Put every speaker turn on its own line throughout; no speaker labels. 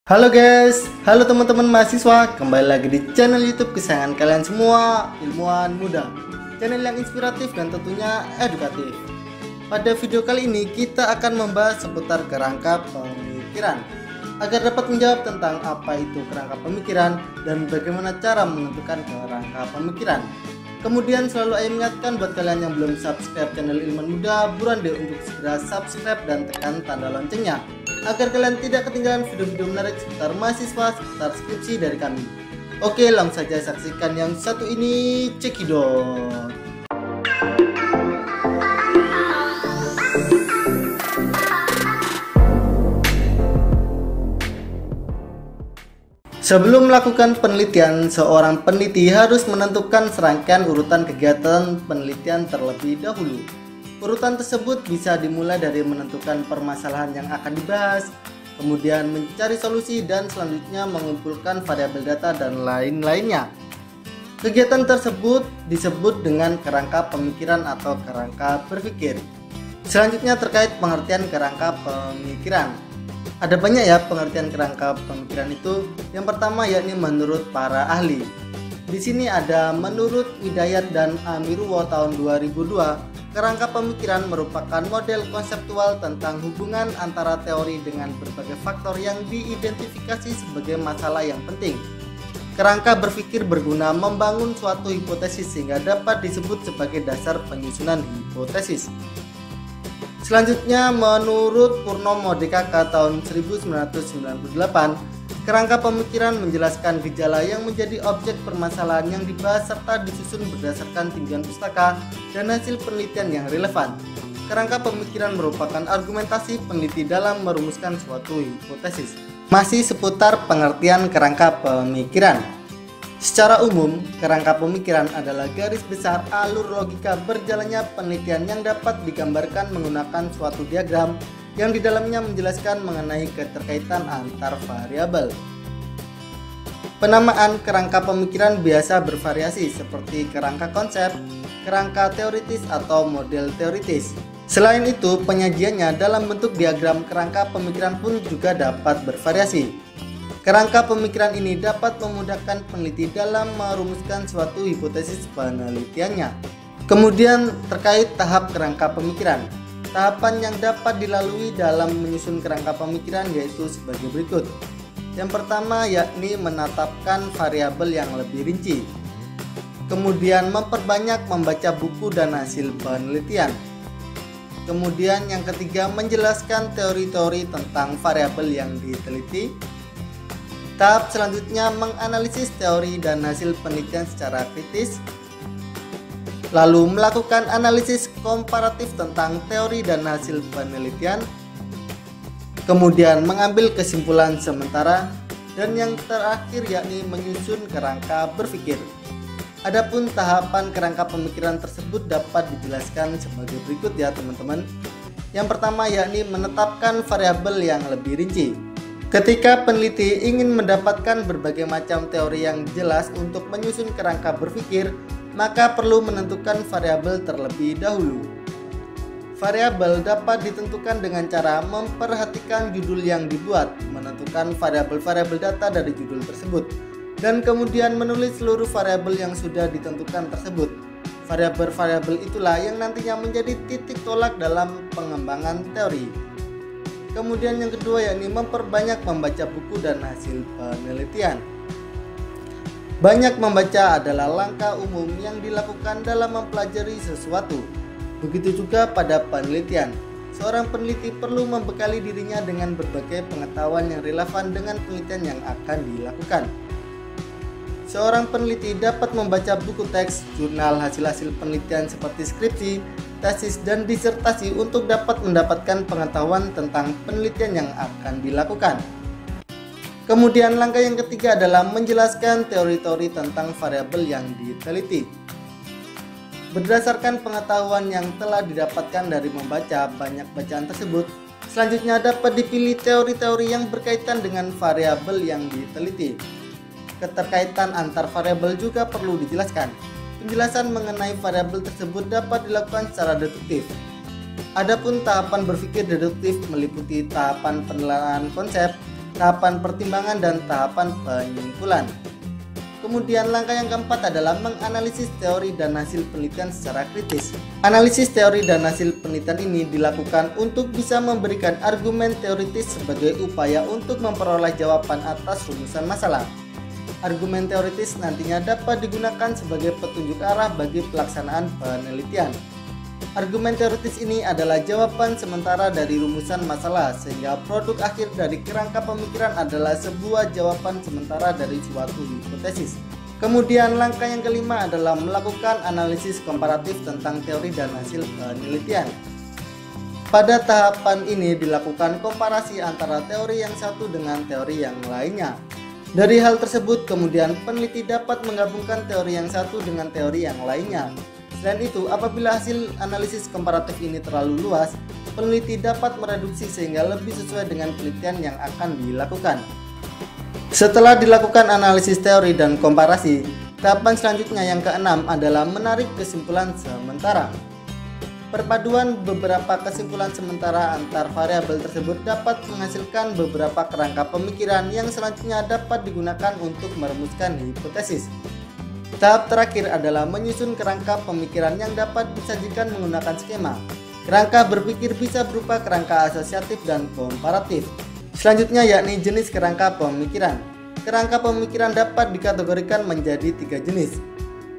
Halo guys, halo teman-teman mahasiswa, kembali lagi di channel YouTube kesayangan kalian semua, Ilmuwan Muda. Channel yang inspiratif dan tentunya edukatif. Pada video kali ini kita akan membahas seputar kerangka pemikiran. Agar dapat menjawab tentang apa itu kerangka pemikiran dan bagaimana cara menentukan kerangka pemikiran. Kemudian selalu saya ingatkan buat kalian yang belum subscribe channel Ilmuwan Muda, buruan deh untuk segera subscribe dan tekan tanda loncengnya agar kalian tidak ketinggalan video-video menarik seputar mahasiswa, seputar skripsi dari kami. Oke, langsung saja saksikan yang satu ini, cekidot. Sebelum melakukan penelitian, seorang peneliti harus menentukan serangkaian urutan kegiatan penelitian terlebih dahulu. Urutan tersebut bisa dimulai dari menentukan permasalahan yang akan dibahas, kemudian mencari solusi, dan selanjutnya mengumpulkan variabel data dan lain-lainnya. Kegiatan tersebut disebut dengan kerangka pemikiran atau kerangka berpikir. Selanjutnya terkait pengertian kerangka pemikiran. Ada banyak ya pengertian kerangka pemikiran itu. Yang pertama yakni menurut para ahli. Di sini ada menurut Widayat dan Amiruwo tahun 2002. Kerangka pemikiran merupakan model konseptual tentang hubungan antara teori dengan berbagai faktor yang diidentifikasi sebagai masalah yang penting. Kerangka berpikir berguna membangun suatu hipotesis sehingga dapat disebut sebagai dasar penyusunan hipotesis. Selanjutnya, menurut Purnomo DKK tahun 1998, kerangka pemikiran menjelaskan gejala yang menjadi objek permasalahan yang dibahas serta disusun berdasarkan tinjauan pustaka dan hasil penelitian yang relevan. Kerangka pemikiran merupakan argumentasi peneliti dalam merumuskan suatu hipotesis. Masih seputar pengertian kerangka pemikiran. Secara umum, kerangka pemikiran adalah garis besar alur logika berjalannya penelitian yang dapat digambarkan menggunakan suatu diagram yang di dalamnya menjelaskan mengenai keterkaitan antar variabel. Penamaan kerangka pemikiran biasa bervariasi seperti kerangka konsep, kerangka teoritis atau model teoritis. Selain itu, penyajiannya dalam bentuk diagram kerangka pemikiran pun juga dapat bervariasi. Kerangka pemikiran ini dapat memudahkan peneliti dalam merumuskan suatu hipotesis penelitiannya. Kemudian terkait tahap kerangka pemikiran. Tahapan yang dapat dilalui dalam menyusun kerangka pemikiran yaitu sebagai berikut. Yang pertama yakni menetapkan variabel yang lebih rinci. Kemudian memperbanyak membaca buku dan hasil penelitian. Kemudian yang ketiga menjelaskan teori-teori tentang variabel yang diteliti. Tahap selanjutnya menganalisis teori dan hasil penelitian secara kritis. Lalu melakukan analisis komparatif tentang teori dan hasil penelitian, kemudian mengambil kesimpulan sementara, dan yang terakhir yakni menyusun kerangka berpikir. Adapun tahapan kerangka pemikiran tersebut dapat dijelaskan sebagai berikut ya teman-teman. Yang pertama yakni menetapkan variabel yang lebih rinci. Ketika peneliti ingin mendapatkan berbagai macam teori yang jelas untuk menyusun kerangka berpikir, maka perlu menentukan variabel terlebih dahulu. Variabel dapat ditentukan dengan cara memperhatikan judul yang dibuat, menentukan variabel-variabel data dari judul tersebut, dan kemudian menulis seluruh variabel yang sudah ditentukan tersebut. Variabel-variabel itulah yang nantinya menjadi titik tolak dalam pengembangan teori. Kemudian yang kedua yakni memperbanyak membaca buku dan hasil penelitian. Banyak membaca adalah langkah umum yang dilakukan dalam mempelajari sesuatu. Begitu juga pada penelitian. Seorang peneliti perlu membekali dirinya dengan berbagai pengetahuan yang relevan dengan penelitian yang akan dilakukan. Seorang peneliti dapat membaca buku teks, jurnal, hasil-hasil penelitian seperti skripsi, tesis, dan disertasi untuk dapat mendapatkan pengetahuan tentang penelitian yang akan dilakukan. Kemudian langkah yang ketiga adalah menjelaskan teori-teori tentang variabel yang diteliti. Berdasarkan pengetahuan yang telah didapatkan dari membaca banyak bacaan tersebut, selanjutnya dapat dipilih teori-teori yang berkaitan dengan variabel yang diteliti. Keterkaitan antar variabel juga perlu dijelaskan. Penjelasan mengenai variabel tersebut dapat dilakukan secara deduktif. Adapun tahapan berpikir deduktif meliputi tahapan penilaian konsep, tahapan pertimbangan, dan tahapan penyimpulan. Kemudian langkah yang keempat adalah menganalisis teori dan hasil penelitian secara kritis. Analisis teori dan hasil penelitian ini dilakukan untuk bisa memberikan argumen teoritis sebagai upaya untuk memperoleh jawaban atas rumusan masalah. Argumen teoritis nantinya dapat digunakan sebagai petunjuk arah bagi pelaksanaan penelitian. Argumen teoritis ini adalah jawaban sementara dari rumusan masalah, sehingga produk akhir dari kerangka pemikiran adalah sebuah jawaban sementara dari suatu hipotesis. Kemudian langkah yang kelima adalah melakukan analisis komparatif tentang teori dan hasil penelitian. Pada tahapan ini dilakukan komparasi antara teori yang satu dengan teori yang lainnya. Dari hal tersebut kemudian peneliti dapat menggabungkan teori yang satu dengan teori yang lainnya. Selain itu, apabila hasil analisis komparatif ini terlalu luas, peneliti dapat mereduksi sehingga lebih sesuai dengan penelitian yang akan dilakukan. Setelah dilakukan analisis teori dan komparasi, tahapan selanjutnya yang keenam adalah menarik kesimpulan sementara. Perpaduan beberapa kesimpulan sementara antar variabel tersebut dapat menghasilkan beberapa kerangka pemikiran yang selanjutnya dapat digunakan untuk merumuskan hipotesis. Tahap terakhir adalah menyusun kerangka pemikiran yang dapat disajikan menggunakan skema. Kerangka berpikir bisa berupa kerangka asosiatif dan komparatif. Selanjutnya yakni jenis kerangka pemikiran. Kerangka pemikiran dapat dikategorikan menjadi 3 jenis,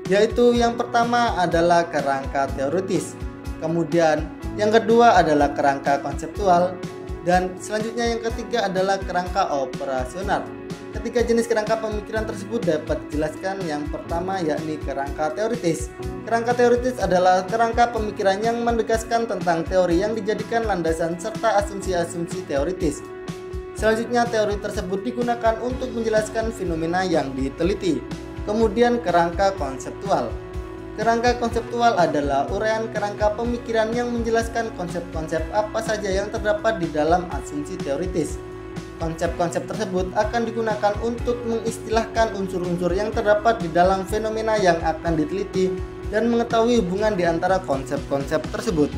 yaitu yang pertama adalah kerangka teoritis, kemudian yang kedua adalah kerangka konseptual, dan selanjutnya yang ketiga adalah kerangka operasional. Ketiga jenis kerangka pemikiran tersebut dapat dijelaskan. Yang pertama yakni kerangka teoritis. Kerangka teoritis adalah kerangka pemikiran yang menegaskan tentang teori yang dijadikan landasan serta asumsi-asumsi teoritis. Selanjutnya teori tersebut digunakan untuk menjelaskan fenomena yang diteliti. Kemudian kerangka konseptual. Kerangka konseptual adalah uraian kerangka pemikiran yang menjelaskan konsep-konsep apa saja yang terdapat di dalam asumsi teoritis. Konsep-konsep tersebut akan digunakan untuk mengistilahkan unsur-unsur yang terdapat di dalam fenomena yang akan diteliti dan mengetahui hubungan di antara konsep-konsep tersebut.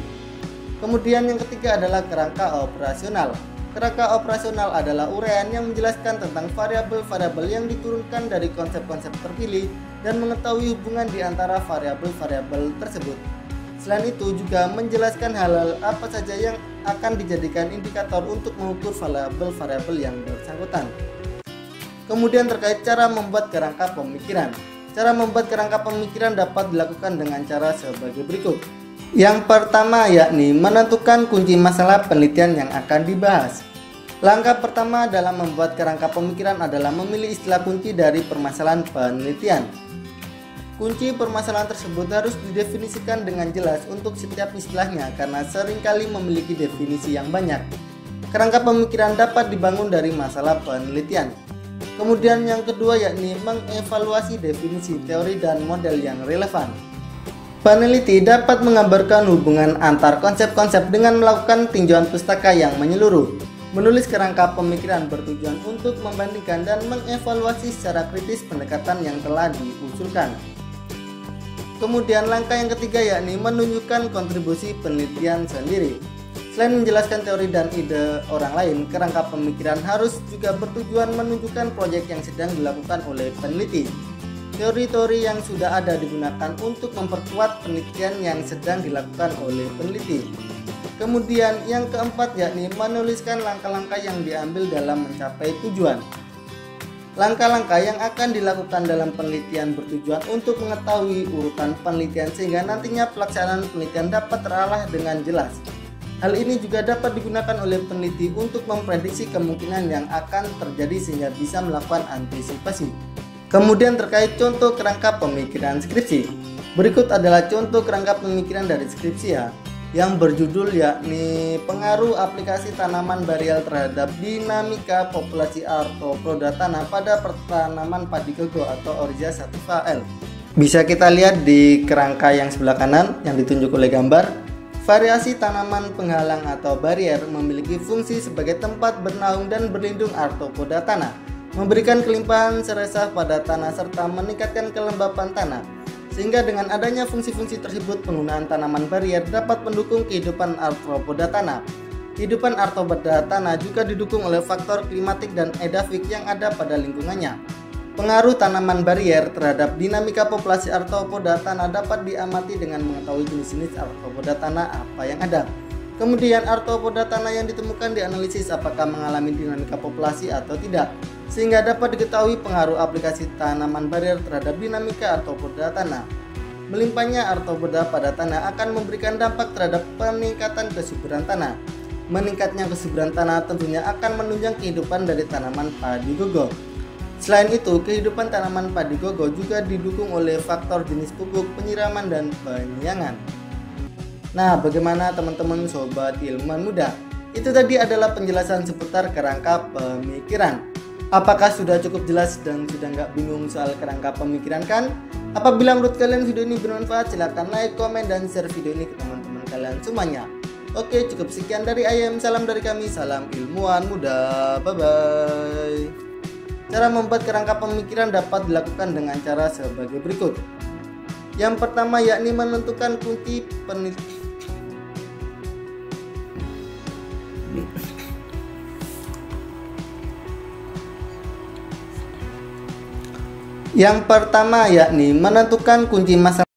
Kemudian yang ketiga adalah kerangka operasional. Kerangka operasional adalah uraian yang menjelaskan tentang variabel-variabel yang diturunkan dari konsep-konsep terpilih dan mengetahui hubungan di antara variabel-variabel tersebut. Selain itu juga menjelaskan hal-hal apa saja yang akan dijadikan indikator untuk mengukur variabel-variabel yang bersangkutan. Kemudian terkait cara membuat kerangka pemikiran. Cara membuat kerangka pemikiran dapat dilakukan dengan cara sebagai berikut. Yang pertama yakni menentukan kunci masalah penelitian yang akan dibahas. Langkah pertama dalam membuat kerangka pemikiran adalah memilih istilah kunci dari permasalahan penelitian. Kunci permasalahan tersebut harus didefinisikan dengan jelas untuk setiap istilahnya karena seringkali memiliki definisi yang banyak. Kerangka pemikiran dapat dibangun dari masalah penelitian. Kemudian yang kedua yakni mengevaluasi definisi teori dan model yang relevan. Peneliti dapat menggambarkan hubungan antar konsep-konsep dengan melakukan tinjauan pustaka yang menyeluruh. Menulis kerangka pemikiran bertujuan untuk membandingkan dan mengevaluasi secara kritis pendekatan yang telah diusulkan. Kemudian langkah yang ketiga yakni menunjukkan kontribusi penelitian sendiri. Selain menjelaskan teori dan ide orang lain, kerangka pemikiran harus juga bertujuan menunjukkan proyek yang sedang dilakukan oleh peneliti. Teori-teori yang sudah ada digunakan untuk memperkuat penelitian yang sedang dilakukan oleh peneliti. Kemudian yang keempat yakni menuliskan langkah-langkah yang diambil dalam mencapai tujuan. Langkah-langkah yang akan dilakukan dalam penelitian bertujuan untuk mengetahui urutan penelitian sehingga nantinya pelaksanaan penelitian dapat terarah dengan jelas. Hal ini juga dapat digunakan oleh peneliti untuk memprediksi kemungkinan yang akan terjadi sehingga bisa melakukan antisipasi. Kemudian terkait contoh kerangka pemikiran skripsi. Berikut adalah contoh kerangka pemikiran dari skripsi yang berjudul yakni pengaruh aplikasi tanaman bariel terhadap dinamika populasi arthropoda tanah pada pertanaman padi koko atau Oryza sativa L. Bisa kita lihat di kerangka yang sebelah kanan yang ditunjuk oleh gambar. Variasi tanaman penghalang atau barier memiliki fungsi sebagai tempat bernaung dan berlindung arthropoda tanah, memberikan kelimpahan seresah pada tanah serta meningkatkan kelembapan tanah. Sehingga dengan adanya fungsi-fungsi tersebut penggunaan tanaman barier dapat mendukung kehidupan arthropoda tanah. Kehidupan arthropoda tanah juga didukung oleh faktor klimatik dan edafik yang ada pada lingkungannya. Pengaruh tanaman barier terhadap dinamika populasi arthropoda tanah dapat diamati dengan mengetahui jenis-jenis arthropoda tanah apa yang ada. Kemudian arthropoda tanah yang ditemukan dianalisis apakah mengalami dinamika populasi atau tidak, sehingga dapat diketahui pengaruh aplikasi tanaman barier terhadap dinamika arthropoda tanah. Melimpahnya arthropoda pada tanah akan memberikan dampak terhadap peningkatan kesuburan tanah. Meningkatnya kesuburan tanah tentunya akan menunjang kehidupan dari tanaman padi gogo. Selain itu, kehidupan tanaman padi gogo juga didukung oleh faktor jenis pupuk, penyiraman, dan penyiangan. Nah, bagaimana teman-teman sobat ilmuwan muda? Itu tadi adalah penjelasan seputar kerangka pemikiran. Apakah sudah cukup jelas dan sudah nggak bingung soal kerangka pemikiran kan? Apabila menurut kalian video ini bermanfaat, silahkan like, komen, dan share video ini ke teman-teman kalian semuanya. Oke, cukup sekian dari Ayem. Salam dari kami, salam ilmuwan muda. Bye-bye. Cara membuat kerangka pemikiran dapat dilakukan dengan cara sebagai berikut. Yang pertama yakni menentukan kunci penelitian. Yang pertama yakni menentukan kunci masalah